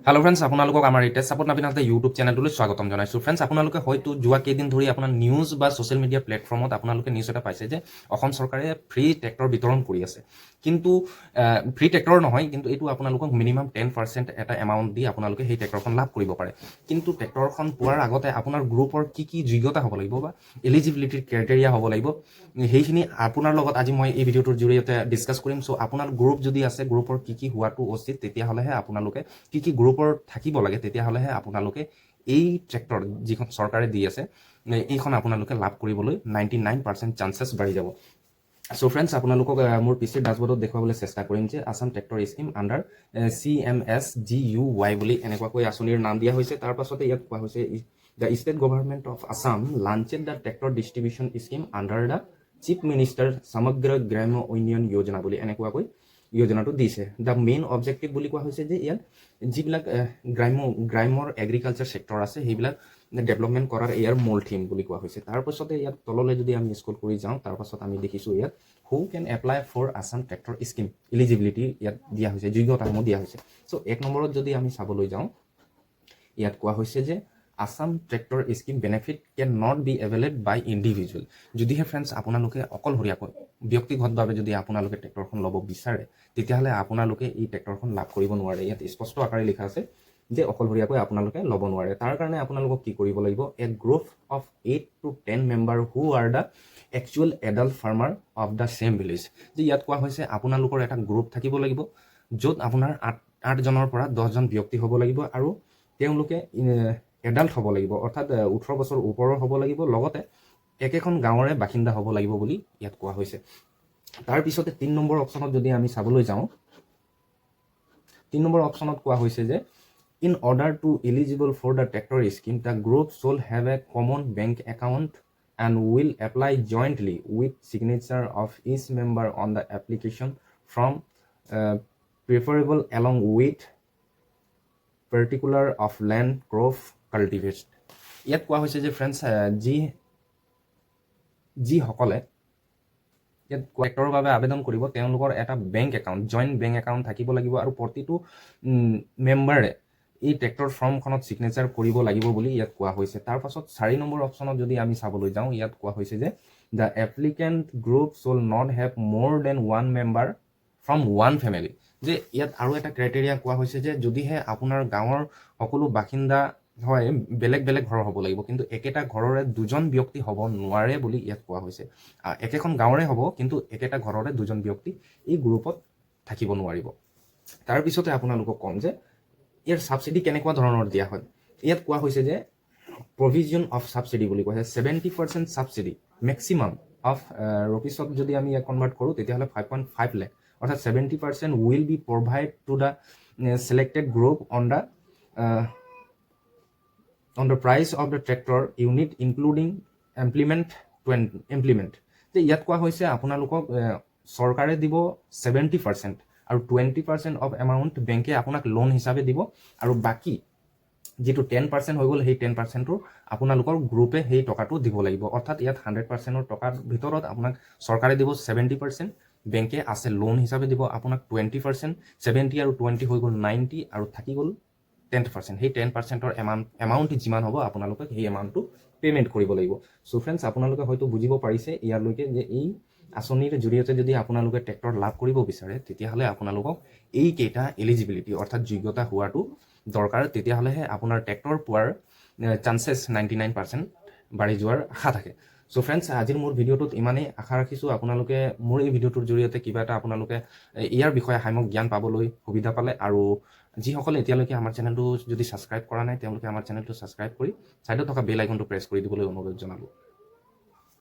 Hello friends, আপোনালোকক আমাৰ tech support নাবিনাতে YouTube চেনেলটোলৈ স্বাগতম জনাইছোঁ। ফ্ৰেণ্ডছ, আপোনালোকে হয়তো যোৱা কেইদিন ধৰি আপোনাৰ নিউজ বা ছ'চিয়েল মিডিয়া প্লেটফৰ্মত আপোনালোকে নিউজ এটা পাইছে যে অসম চৰকাৰে ফ্ৰী ট্ৰেক্টৰ বিতৰণ কৰি আছে। কিন্তু ফ্ৰী ট্ৰেক্টৰ নহয়, কিন্তু এইটো আপোনালোকক মিনিমাম 10% এটা এমাউণ্ট দি আপোনালোকে সেই ট্ৰেক্টৰখন লাভ কৰিব পাৰে। কিন্তু ট্ৰেক্টৰখন পোৱাৰ আগতে আপোনাৰ গ্ৰুপৰ কি যোগ্যতা হ'ব লাগিব বা এলিজিবিলিটিৰ ক্ৰাইটেৰিয়া হ'ব লাগিব, সেইখিনি আপোনাৰ লগত আজি মই এই ভিডিঅ'টোৰ জৰিয়তে ডিছকাছ কৰিম। চ' আপোনাৰ গ্ৰুপ যদি আছে, গ্ৰুপৰ কি হোৱাটো উচিত, তেতিয়াহ'লেহে আপোনালোকে কি গ্ৰুপৰ থাকিব লাগে, তেতিয়াহ'লেহে আপোনালোকে এই ট্ৰেক্টৰ যিখন চৰকাৰে দি আছে এইখন আপোনালোকে লাভ কৰিবলৈ 99% চান্সেছ বাঢ়ি যাব। চ' ফ্ৰেণ্ডছ, আপোনালোকক মোৰ পিচিৰ ডাছবৰ্ডত দেখুৱাবলৈ চেষ্টা কৰিম যে Assam tractor scheme under CMSGUY বুলি এনেকুৱাকৈ আঁচনিৰ নাম দিয়া হৈছে। তাৰ পাছতে ইয়াত কোৱা হৈছে the state government of Assam launched the tractor distribution scheme under the chief minister সমগ্ৰ গ্ৰাম্য উন্নয়ন যোজনা বুলি এনেকুৱাকৈ যোজনাটো দিছে। দ্য মেইন অবজেক্টিভ বুলি কোৱা হৈছে যে ইয়াত যিবিলাক গ্ৰাম্যৰ এগ্ৰিকালচাৰ ছেক্টৰ আছে সেইবিলাক ডেভেলপমেণ্ট কৰাৰ ইয়াৰ মূল থিম বুলি কোৱা হৈছে। তাৰপাছতে ইয়াত তললৈ যদি আমি স্ক্ৰল কৰি যাওঁ, তাৰপাছত আমি দেখিছোঁ ইয়াত who can apply for Assam tractor scheme eligibility ইয়াত দিয়া হৈছে, যোগ্যতাসমূহ দিয়া হৈছে। চ' 1 নম্বৰত যদি আমি চাবলৈ যাওঁ, ইয়াত কোৱা হৈছে যে Assam tractor scheme benefit can not be availed by individual. যদিহে ফ্ৰেণ্ডছ আপোনালোকে অকলশৰীয়াকৈ ব্যক্তিগতভাৱে যদি আপোনালোকে ট্ৰেক্টৰখন ল'ব বিচাৰে, তেতিয়াহ'লে আপোনালোকে এই ট্ৰেক্টৰখন লাভ কৰিব নোৱাৰে। ইয়াত স্পষ্ট আকাৰে লিখা আছে যে অকলশৰীয়াকৈ আপোনালোকে ল'ব নোৱাৰে। তাৰ কাৰণে আপোনালোকক কি কৰিব লাগিব, a group of 8 to 10 member who are the actual adult farmer of the same village. যে ইয়াত কোৱা হৈছে আপোনালোকৰ এটা গ্ৰুপ থাকিব লাগিব, য'ত আপোনাৰ 8জনৰ পৰা 10জন ব্যক্তি হ'ব লাগিব আৰু তেওঁলোকে এডাল্ট হ'ব লাগিব, অৰ্থাৎ 18 বছৰ ওপৰৰ হ'ব লাগিব, লগতে একেখন গাঁৱৰে বাসিন্দা হ'ব লাগিব বুলি ইয়াত কোৱা হৈছে। তাৰপিছতে 3 নম্বৰ অপশ্যনত যদি আমি চাবলৈ যাওঁ, 3 নম্বৰ অপশ্যনত কোৱা হৈছে যে in order to eligible for the tractor scheme the group should have a common bank account and will apply jointly with signature of each member on the application from preferable along with particular of land crop cultivation. ইয়াত কোৱা হৈছে যে friends, যিসকলে ইয়াত ট্ৰেক্টৰৰ বাবে আবেদন কৰিব তেওঁলোকৰ এটা bank account, joint bank account থাকিব লাগিব আৰু প্ৰতিটো মেম্বাৰে এই ট্ৰেক্টৰ ফৰ্মখনত ছিগনেচাৰ কৰিব লাগিব বুলি ইয়াত কোৱা হৈছে। তাৰপাছত 4 নম্বৰ অপশ্যনত যদি আমি চাবলৈ যাওঁ, ইয়াত কোৱা হৈছে যে the applicant group should not have মোৰ দেন 1 মেম্বাৰ ফ্ৰম 1 ফেমিলি। যে ইয়াত আৰু এটা ক্ৰাইটেৰিয়া কোৱা হৈছে যে যদিহে আপোনাৰ গাঁৱৰ সকলো বাসিন্দা হয়, বেলেগ বেলেগ ঘৰৰ হ'ব লাগিব, কিন্তু একেটা ঘৰৰে 2জন ব্যক্তি হ'ব নোৱাৰে বুলি ইয়াত কোৱা হৈছে। একেখন গাঁৱৰে হ'ব, কিন্তু একেটা ঘৰৰে 2জন ব্যক্তি এই গ্ৰুপত থাকিব নোৱাৰিব। তাৰপিছতে আপোনালোকক ক'ম যে ইয়াৰ ছাবচিডি কেনেকুৱা ধৰণৰ দিয়া হয়। ইয়াত কোৱা হৈছে যে প্ৰভিজন অফ ছাবচিডি বুলি কোৱা হৈছে 70% ছাবচিডি মেক্সিমাম অফ ৰুপিছত যদি আমি ইয়াক কনভাৰ্ট কৰোঁ তেতিয়াহ'লে 5.5 লাখ, অৰ্থাৎ 70% will be provide to the selected group on the price of the tractor unit including implement to implement. যে ইয়াত কোৱা হৈছে আপোনালোকক চৰকাৰে দিব 70% আৰু 20% অফ এমাউণ্ট বেংকে আপোনাক লোন হিচাপে দিব, আৰু বাকী যিটো 10% হৈ গ'ল সেই 10%টো আপোনালোকৰ গ্ৰুপে সেই টকাটো দিব লাগিব। অৰ্থাৎ ইয়াত 100%ৰ টকাৰ ভিতৰত আপোনাক চৰকাৰে দিব 70%, বেংকে আছে লোন হিচাপে দিব আপোনাক 20%, 70 আৰু 20 হৈ গ'ল 90, আৰু থাকি গ'ল 10%। সেই 10%ৰ এমাউণ্ট যিমান হ'ব আপোনালোকে সেই এমাউণ্টটো পে'মেণ্ট কৰিব লাগিব। চ' ফ্ৰেণ্ডছ, আপোনালোকে হয়তো বুজিব পাৰিছে ইয়ালৈকে যে এই আঁচনিৰ জৰিয়তে যদি আপোনালোকে ট্ৰেক্টৰ লাভ কৰিব বিচাৰে, তেতিয়াহ'লে আপোনালোকক এইকেইটা এলিজিবিলিটি অৰ্থাৎ যোগ্যতা হোৱাটো দৰকাৰ, তেতিয়াহ'লেহে আপোনাৰ ট্ৰেক্টৰ পোৱাৰ চান্সেছ 99% বাঢ়ি যোৱাৰ আশা থাকে। চ' ফ্ৰেণ্ডছ, আজিৰ মোৰ ভিডিঅ'টোত ইমানেই। আশা ৰাখিছোঁ আপোনালোকে মোৰ এই ভিডিঅ'টোৰ জৰিয়তে কিবা এটা আপোনালোকে ইয়াৰ বিষয়ে সাম্যক জ্ঞান পাবলৈ সুবিধা পালে। আৰু যিসকলে এতিয়ালৈকে আমাৰ চেনেলটো যদি ছাবস্ক্ৰাইব কৰা নাই, তেওঁলোকে আমাৰ চেনেলটো ছাবস্ক্ৰাইব কৰি ছাইডত থকা বেল আইকনটো প্ৰেছ কৰি দিবলৈ অনুৰোধ জনালোঁ।